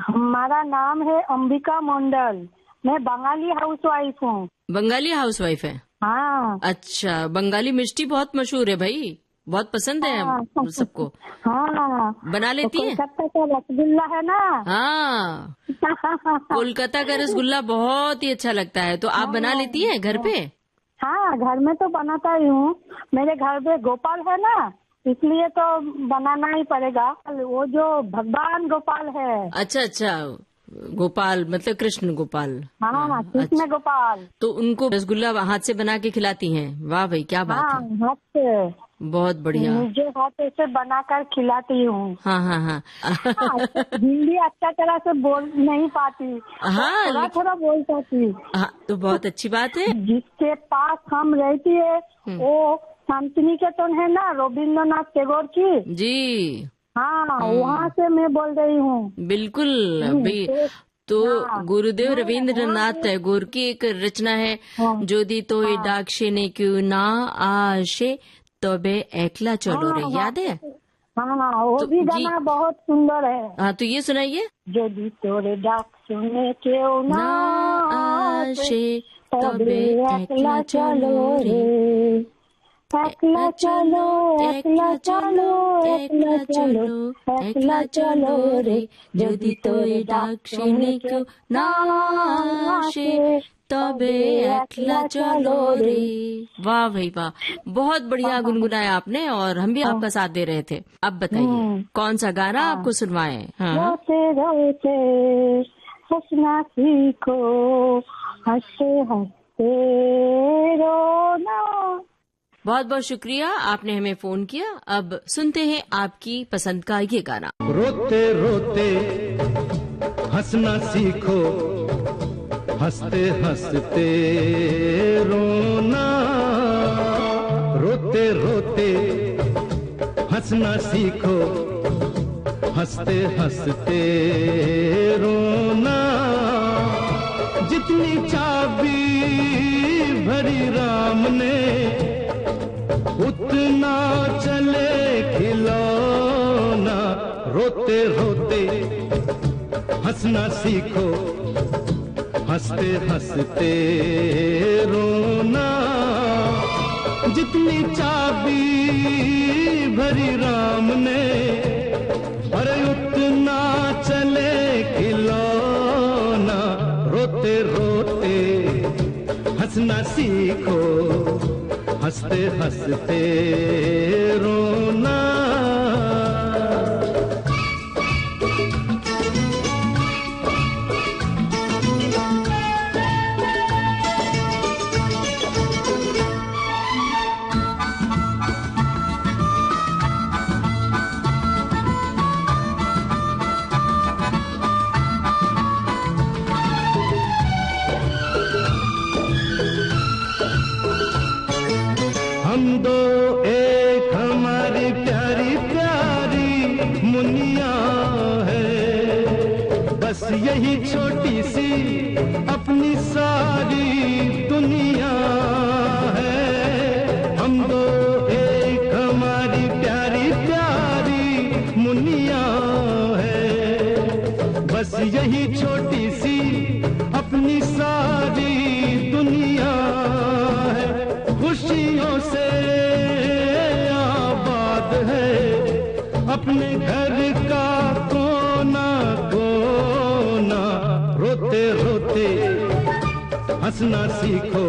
हमारा नाम है अंबिका मंडल। मैं बंगाली हाउसवाइफ हूँ। बंगाली हाउसवाइफ है? हाँ। अच्छा, बंगाली मिष्टी बहुत मशहूर है भाई, बहुत पसंद है हम सबको। हाँ, बना लेती हैं? कोलकाता का रसगुल्ला है ना। हाँ, कोलकाता का रसगुल्ला बहुत ही अच्छा लगता है। तो आप बना लेती हैं घर पे? हाँ, घर में तो बनाता ही हूँ। मेरे घर में गोपाल है ना, इसलिए तो बनाना ही पड़ेगा। वो जो भगवान गोपाल है। अच्छा अच्छा, गोपाल मतलब कृष्ण गोपाल। हाँ, कृष्ण गोपाल। तो उनको रसगुल्ला हाथ से बना के खिलाती हैं? वाह भाई, क्या बात है। हाथ से। बहुत बढ़िया। मुझे हाथ से बनाकर खिलाती हूँ। हाँ हाँ हाँ। हिंदी अच्छा तरह से बोल नहीं पाती। हाँ, थोड़ा थोड़ा बोल पाती। हाँ, तो बहुत अच्छी बात है। जिसके पास हम रहती है वो शांतिनिकेतन है ना, रविंद्रनाथ टैगोर की। जी हाँ, वहाँ से मैं बोल रही हूँ। बिल्कुल भाई। तो गुरुदेव रविंद्रनाथ टैगोर की एक रचना है, जोदी तो डाक्षे ने क्यों ना आशे तबे एकला चलो रे, याद है? हाँ, वो भी गाना बहुत सुंदर है। हाँ, तो ये सुनाइए। जोदी तोरे डाक्षे ने क्यों ना आशे तबे एकला चलो रे, एकला चलो, एकला चलो, एकला चलो, एकला चलो रे, यदि तोरे डाक्षे ने क्यों ना आशे तबे एकला चलो रे। वाह भाई वाह, बहुत बढ़िया गुनगुनाया आपने, और हम भी आपका साथ दे रहे थे। अब बताइए कौन सा गाना आपको सुनवाएं? रोते रोते हंसना सीखो, हंसते हंसते रोना। बहुत बहुत शुक्रिया, आपने हमें फोन किया। अब सुनते हैं आपकी पसंद का ये गाना। रोते रोते हंसना सीखो, हंसते हंसते रोना। रोते रोते हंसना सीखो, हंसते हंसते रोना। जितनी चाबी भरी राम ने, उतना चले खिलौना। रोते रोते हंसना सीखो, हंसते हंसते रोना। जितनी चाबी भरी राम ने, अरे उतना चले खिलौना। रोते रोते हंसना सीखो, हंसते हंसते रोना। यही छोटी सी अपनी सारी दुनिया है, हम दो एक हमारी प्यारी प्यारी मुनिया है। बस यही छोटी सी अपनी सारी दुनिया है, खुशियों से आबाद है अपने घर का कोना कोना। रोते रोते हंसना सीखो,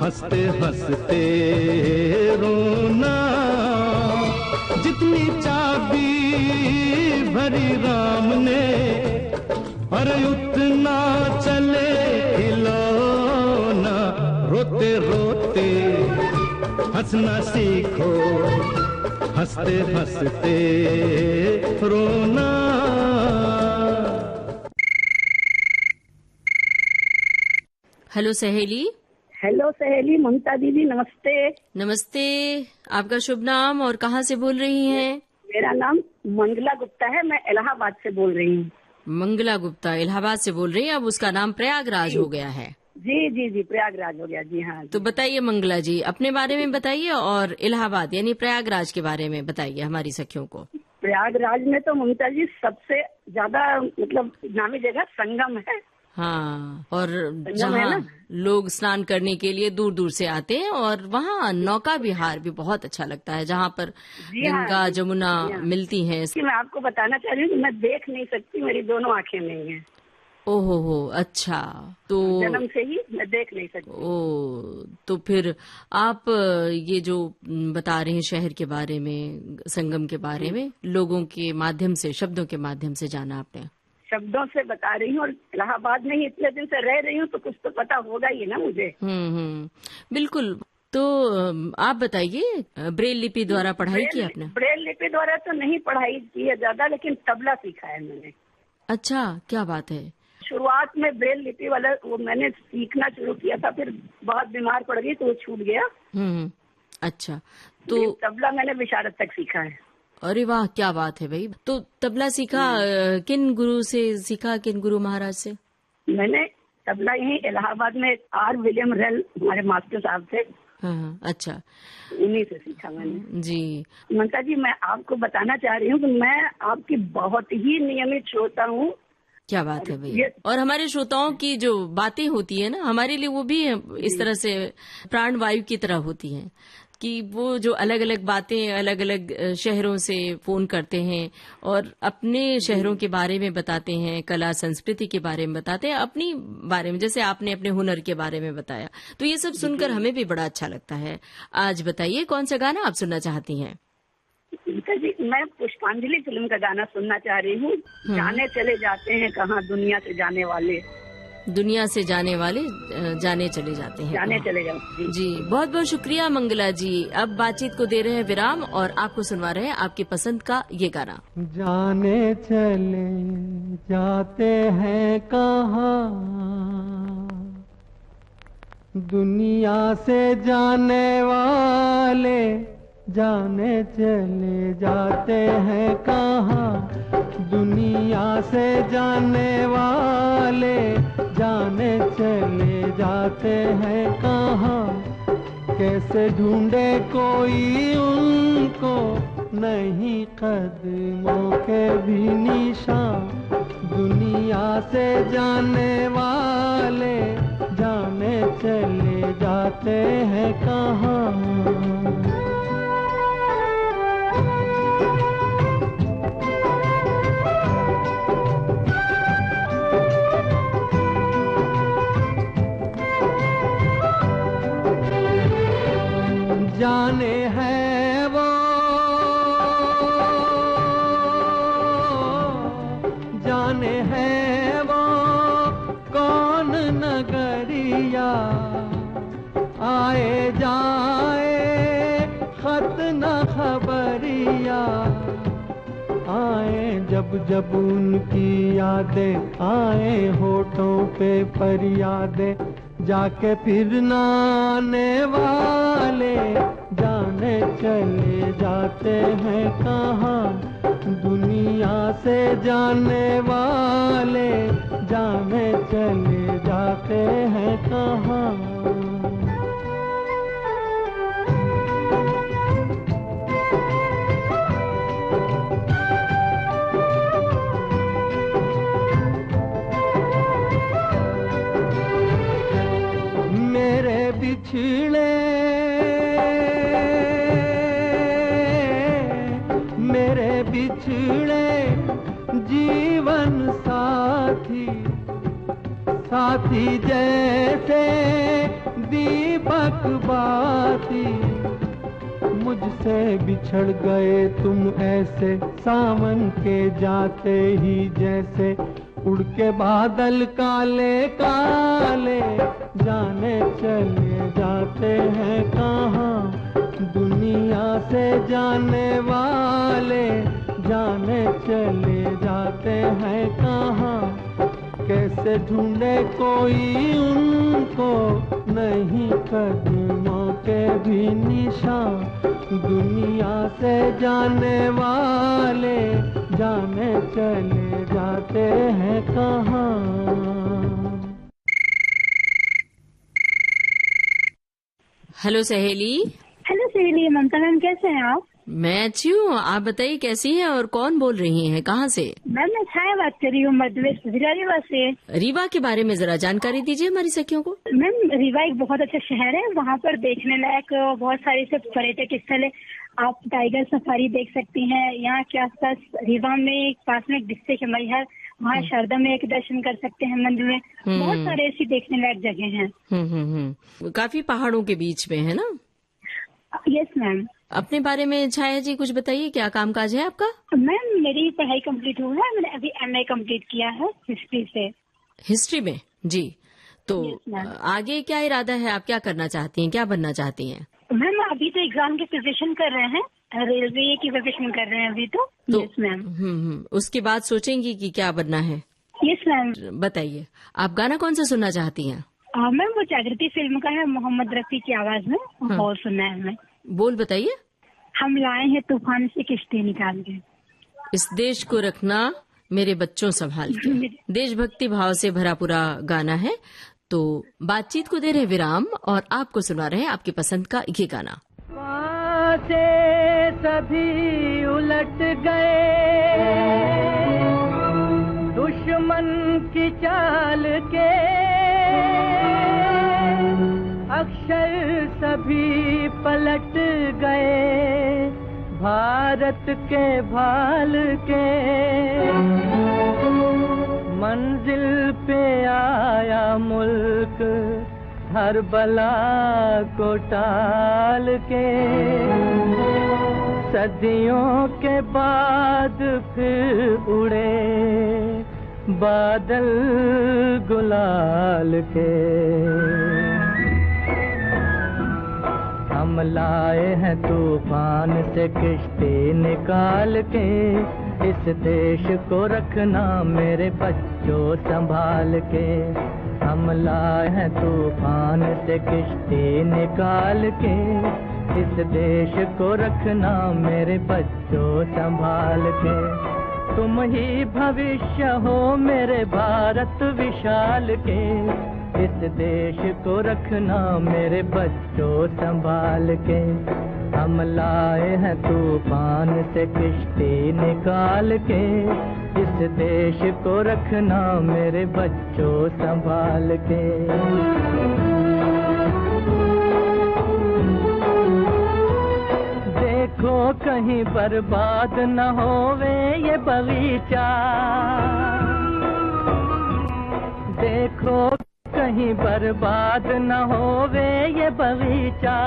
हंसते हंसते रोना। जितनी चाबी भरी राम ने अरे उतना चले खिलौना। रोते रोते हंसना सीखो, हंसते हंसते रोना। हेलो सहेली। हेलो सहेली, ममता दीदी नमस्ते। नमस्ते, आपका शुभ नाम और कहाँ से बोल रही हैं? मेरा नाम मंगला गुप्ता है, मैं इलाहाबाद से बोल रही हूँ। मंगला गुप्ता इलाहाबाद से बोल रही हैं, अब उसका नाम प्रयागराज हो गया है। जी जी जी, प्रयागराज हो गया जी। हाँ, तो बताइए मंगला जी, अपने बारे में बताइए और इलाहाबाद यानी प्रयागराज के बारे में बताइए हमारी सखियों को। प्रयागराज में तो ममता जी सबसे ज्यादा मतलब नामी जगह संगम है। हाँ, और जहाँ लोग स्नान करने के लिए दूर दूर से आते हैं, और वहाँ नौका विहार भी बहुत अच्छा लगता है, जहाँ पर गंगा जमुना मिलती हैं। मैं आपको बताना चाह रही हूँ कि मैं देख नहीं सकती, मेरी दोनों आंखें नहीं हैं। ओहो हो, अच्छा। तो जन्म से ही मैं देख नहीं सकती। ओ, तो फिर आप ये जो बता रहे हैं शहर के बारे में, संगम के बारे में, लोगों के माध्यम से, शब्दों के माध्यम से जाना आपने? शब्दों से बता रही हूँ, और इलाहाबाद में ही इतने दिन से रह रही हूँ तो कुछ तो पता होगा ही ना मुझे। बिल्कुल। तो आप बताइए, ब्रेल लिपि द्वारा पढ़ाई की आपने? ब्रेल लिपि द्वारा तो नहीं पढ़ाई की है ज्यादा, लेकिन तबला सीखा है मैंने। अच्छा, क्या बात है। शुरुआत में ब्रेल लिपि वाला वो मैंने सीखना शुरू किया था, फिर बहुत बीमार पड़ गई तो वो छूट गया। अच्छा, तो तबला मैंने विशारद तक सीखा है। अरे वाह, क्या बात है भाई। तो तबला सीखा किन गुरु से सीखा, किन गुरु महाराज से? मैंने तबला यही इलाहाबाद में आर विलियम रेल हमारे मास्टर साहब थे। हाँ, अच्छा, उन्हीं से सीखा मैंने जी। ममता जी, मैं आपको बताना चाह रही हूँ कि मैं आपकी बहुत ही नियमित श्रोता हूँ। क्या बात है भैया। और हमारे श्रोताओं की जो बातें होती है ना, हमारे लिए वो भी इस तरह से प्राण वायु की तरह होती हैं, कि वो जो अलग अलग बातें अलग अलग शहरों से फोन करते हैं और अपने शहरों के बारे में बताते हैं, कला संस्कृति के बारे में बताते हैं, अपनी बारे में, जैसे आपने अपने हुनर के बारे में बताया। तो ये सब सुनकर हमें भी बड़ा अच्छा लगता है। आज बताइए, कौन सा गाना आप सुनना चाहती हैं? जी, मैं पुष्पांजलि फिल्म का गाना सुनना चाह रही हूँ। जाने चले जाते हैं कहाँ दुनिया से जाने वाले। दुनिया से जाने वाले जाने चले जाते हैं, जाने चले जाते हैं। जी, बहुत बहुत शुक्रिया मंगला जी। अब बातचीत को दे रहे हैं विराम और आपको सुनवा रहे हैं आपकी पसंद का ये गाना। जाने चले जाते हैं कहाँ दुनिया से जाने वाले, जाने चले जाते हैं कहाँ दुनिया से जाने वाले, जाने चले जाते हैं कहाँ। कैसे ढूंढे कोई उनको, नहीं कदमों के भी निशान। दुनिया से जाने वाले, जाने चले जाते हैं कहाँ। जाने हैं वो, जाने हैं वो कौन नगरिया, आए जाए खत न खबरिया। आए जब जब उनकी यादें, आए होठों पे फरियादें, जाके फिर न आने वाले, जाने चले जाते हैं कहाँ। दुनिया से जाने वाले जाने चले जाते हैं कहाँ। मेरे बिछड़े जीवन साथी, साथी जैसे दीपक बाती, मुझसे बिछड़ गए तुम ऐसे सावन के जाते ही जैसे, उड़ के बादल काले काले जाने चले जाते हैं कहाँ। दुनिया से जाने वाले जाने चले जाते हैं कहाँ। कैसे ढूंढे कोई उनको नहीं कदमों के भी निशान। दुनिया से जाने वाले जाने चले जाते हैं कहाँ। हेलो सहेली। हेलो सहेली, ममता मैम कैसे हैं आप? मैं अच्छी हूँ, आप बताइए कैसी हैं और कौन बोल रही हैं, कहाँ से? मैम मैं छाया बात कर रही हूँ, मध्य प्रदेश रीवा से। रीवा के बारे में जरा जानकारी दीजिए हमारी सखियों को। मैम रीवा एक बहुत अच्छा शहर है, वहाँ पर देखने लायक बहुत सारे सब पर्यटक स्थल है। आप टाइगर सफारी देख सकती हैं। यहाँ के आसपास रीवा में पास में एक डिस्ट्रिक्ट है मैहर, वहाँ शारदा में एक दर्शन कर सकते हैं मंदिर में। बहुत सारे ऐसी देखने लायक जगह हैं। काफी पहाड़ों के बीच में है ना? Yes ma'am. अपने बारे में छाया जी कुछ बताइए, क्या कामकाज है आपका? मैम मेरी पढ़ाई कंप्लीट हुआ है, मैंने अभी MA कंप्लीट किया है हिस्ट्री से। हिस्ट्री में जी, तो आगे क्या इरादा है, आप क्या करना चाहती हैं, क्या बनना चाहती हैं? मैम अभी तो एग्जाम की प्रिपरेशन कर रहे हैं, रेलवे की प्रिपरेशन कर रहे हैं अभी तो। Yes ma'am. उसके बाद सोचेंगी कि क्या बनना है? Yes ma'am. बताइए आप गाना कौन सा सुनना चाहती हैं? मैम वो जागृति फिल्म का है, मोहम्मद रफी की आवाज में, और सुनना है हमें। बोल बताइए। हम लाए हैं तूफान से किश्ती निकाल के, इस देश को रखना मेरे बच्चों संभाल के। देशभक्ति भाव से भरा पूरा गाना है। तो बातचीत को दे रहे विराम और आपको सुना रहे आपकी पसंद का ये गाना। से सभी उलट गए दुश्मन की चाल के, अक्षर सभी पलट गए भारत के भाल के। मंजिल पे आया मुल्क हर बला को टाल के, सदियों के बाद फिर उड़े बादल गुलाल के। हम लाए हैं तूफान से किश्ती निकाल के, इस देश को रखना मेरे बच्चों संभाल के। हम लाए हैं तूफान से किश्ती निकाल के, इस देश को रखना मेरे बच्चों संभाल के। तुम ही भविष्य हो मेरे भारत विशाल के, इस देश को रखना मेरे बच्चों संभाल के। हम लाए हैं तूफान से किश्ती निकाल के, इस देश को रखना मेरे बच्चों संभाल के। देखो कहीं बर्बाद न होवे ये बगीचा, देखो कहीं बर्बाद न होवे ये बगीचा।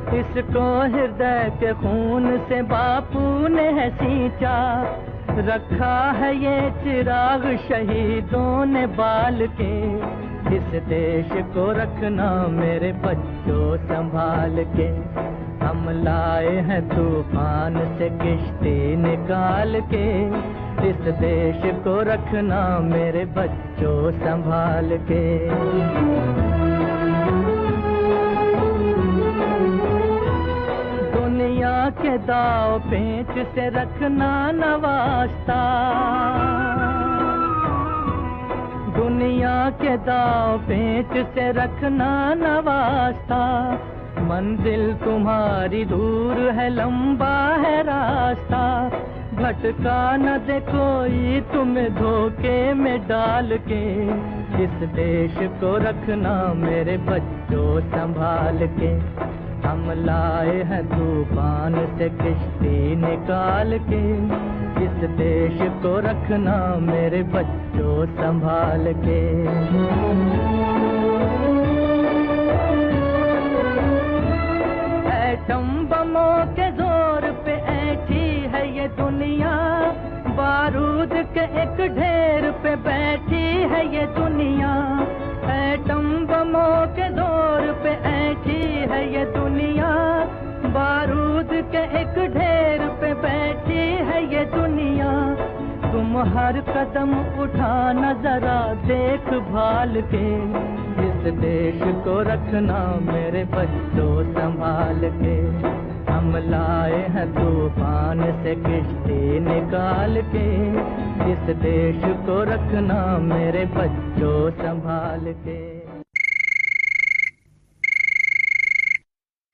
इसको हृदय के खून से बापू ने है सींचा, रखा है ये चिराग शहीदों ने बाल के। इस देश को रखना मेरे बच्चों संभाल के। हम लाए हैं तूफान से किश्ती निकाल के, इस देश को रखना मेरे बच्चों संभाल के। दुनिया के के दाव पेच से रखना न वास्ता, दुनिया के दाव पेच से रखना न वास्ता। मंजिल तुम्हारी दूर है, लंबा है रास्ता, भटका न दे कोई तुम्हें धोखे में डाल के। इस देश को रखना मेरे बच्चों संभाल के, हम लाए हैं तूफान से किश्ती निकाल के। इस देश को रखना मेरे बच्चों संभाल के। एटम बमों के जोर पे ऐठी है ये दुनिया, बारूद के एक ढेर पे बैठी है ये दुनिया। एटम बमों के जोर पे ऐठी है ये दुनिया, बारूद के एक ढेर पे बैठी है ये दुनिया। तुम हर कदम उठाना जरा देख भाल के, इस देश को रखना मेरे बच्चों संभाल के। हम लाए हैं तूफान से किश्ती निकाल के, इस देश को रखना मेरे बच्चों संभाल के।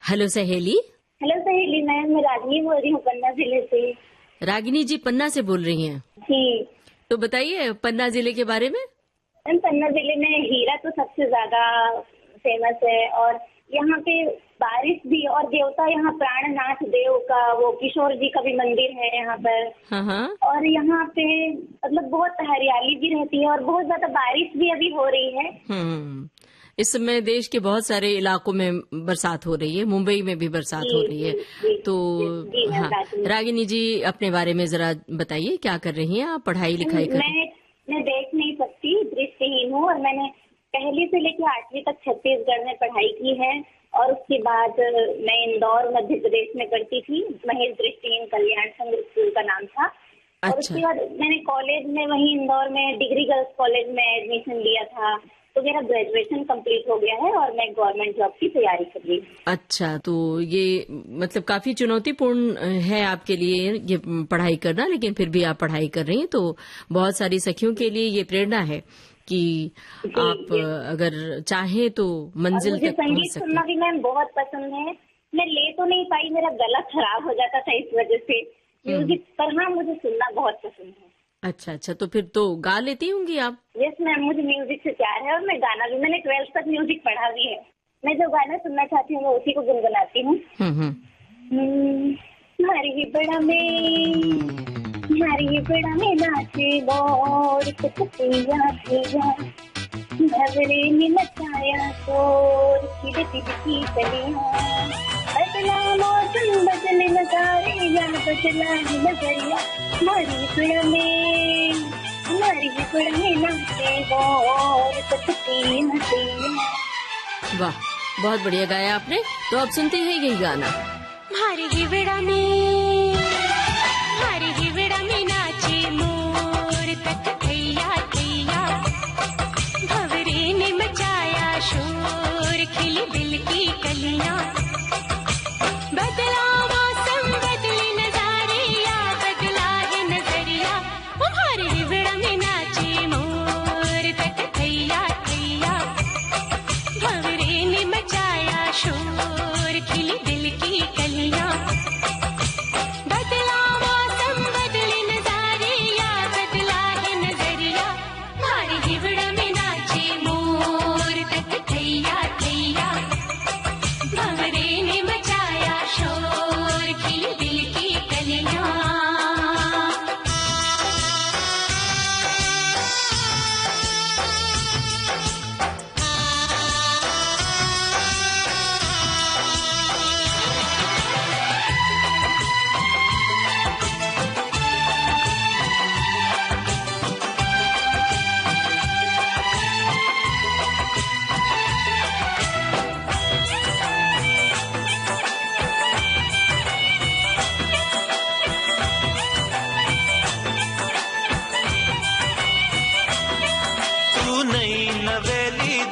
हेलो सहेली। हेलो सहेली, मैं रागिनी बोल रही हूँ पन्ना जिले से। रागिनी जी पन्ना से बोल रही हैं? जी। तो बताइए पन्ना जिले के बारे में। पन्ना जिले में हीरा तो सबसे ज्यादा फेमस है, और यहाँ पे बारिश भी, और देवता यहाँ प्राणनाथ देव का वो किशोर जी का भी मंदिर है यहाँ पर। हाँ। और यहाँ पे मतलब बहुत हरियाली भी रहती है, और बहुत ज्यादा बारिश भी अभी हो रही है। इस समय देश के बहुत सारे इलाकों में बरसात हो रही है, मुंबई में भी बरसात हो रही है। तो हाँ, रागिनी जी अपने बारे में जरा बताइए, क्या कर रही हैं आप? पढ़ाई लिखाई कर? मैं देख नहीं सकती, दृष्टिहीन हूँ, और मैंने पहली से लेकर 8वीं तक छत्तीसगढ़ में पढ़ाई की है, और उसके बाद मैं इंदौर मध्य प्रदेश में करती थी। महेश दृष्टिहीन कल्याण संघ स्कूल का नाम था। और उसके बाद मैंने कॉलेज में वहीं इंदौर में डिग्री गर्ल्स कॉलेज में एडमिशन लिया था, तो मेरा ग्रेजुएशन कंप्लीट हो गया है और मैं गवर्नमेंट जॉब की तैयारी कर रही हूँ। अच्छा, तो ये मतलब काफी चुनौतीपूर्ण है आपके लिए ये पढ़ाई करना, लेकिन फिर भी आप पढ़ाई कर रही हैं, तो बहुत सारी सखियों के लिए ये प्रेरणा है कि आप अगर चाहें तो मंजिल तक पहुंच सकते हैं। संगीत सुनना भी मैम बहुत पसंद है। मैं ले तो नहीं पाई, मेरा गला खराब हो जाता था इस वजह से म्यूजिक, पर हाँ मुझे सुनना बहुत पसंद है। अच्छा, तो फिर तो गा लेती होंगी आप? यस मैम, मुझे म्यूजिक से प्यार है, और मैं गाना भी, मैंने 12th तक म्यूजिक पढ़ा भी है। मैं जो गाना सुनना चाहती हूँ मैं उसी को गुनगुनाती हूँ। हरी बड़ा में नाचे मोर कुतिया थिया, भवरे में नचाया शोर खिलती की कलियां। बदला मौसम बदले नजारे, या बदला नजरिया, हमारी पिड़ा में नाचे मोर कुतिया थिया। वाह, बहुत बढ़िया गाया आपने। तो अब सुनते हैं यही गाना। हमारी हिवड़ा में नाचे मोर तक थैया थैया, भंवरे ने मचाया शोर खिली दिल की कलियां। बदला मौसम बदले नजारे, या बदला है नजरिया, हमारी हिवड़ा में नाचे मोर तक थैया थैया, भंवरे ने मचाया शोर खिली दिल की कलियां। बदला मौसम बदले नजारे, या बदला है नजरिया, हमारी हिवड़ा में नाचे मोर तक थैया थैया, भंवरे ने मचाया शोर खिली दिल की कलियां।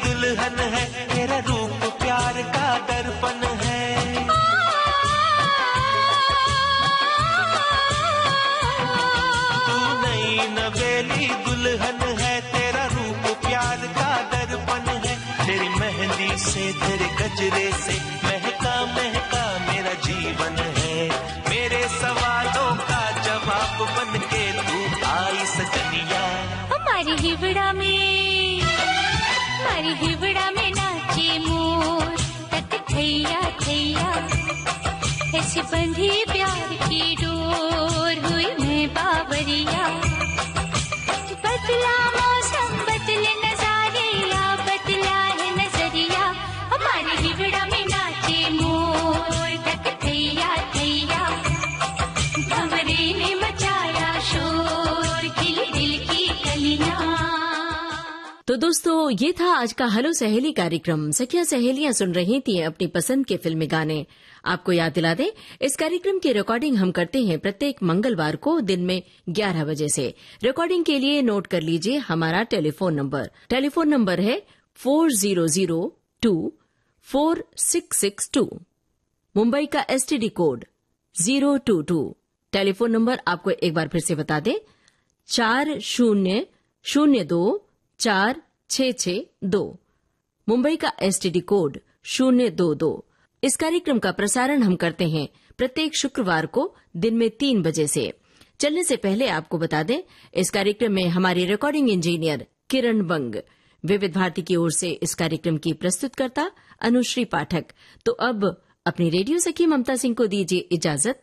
दुल्हन है, तेरा रूप प्यार का दर्पण है। हमारी हिवड़ा में नाचे मोर, तक थैया थैया, ऐसी बंधी प्यार की डोर, हुई मैं बावरिया। बदला मौसम बदले नजारिया, बदला है नजरिया, हमारी हिवड़ा में नाचे मोर, तक थैया थैया, भंवरे ने मचाया शोर, खिली दिल की कलियां। तो दोस्तों, ये था आज का हेलो सहेली कार्यक्रम। सखियां सहेलियां सुन रही थी अपनी पसंद के फिल्मी गाने। आपको याद दिला दें, इस कार्यक्रम की रिकॉर्डिंग हम करते हैं प्रत्येक मंगलवार को दिन में 11 बजे से। रिकॉर्डिंग के लिए नोट कर लीजिए हमारा टेलीफोन नंबर। टेलीफोन नंबर है 40024662। मुंबई का STD कोड 022। टेलीफोन नंबर आपको एक बार फिर से बता दें, 40024662। मुंबई का STD कोड 022। इस कार्यक्रम का प्रसारण हम करते हैं प्रत्येक शुक्रवार को दिन में 3 बजे से। चलने से पहले आपको बता दें, इस कार्यक्रम में हमारी रिकॉर्डिंग इंजीनियर किरण बंग, विविध भारती की ओर से इस कार्यक्रम की प्रस्तुतकर्ता अनुश्री पाठक। तो अब अपनी रेडियो सखी ममता सिंह को दीजिए इजाजत।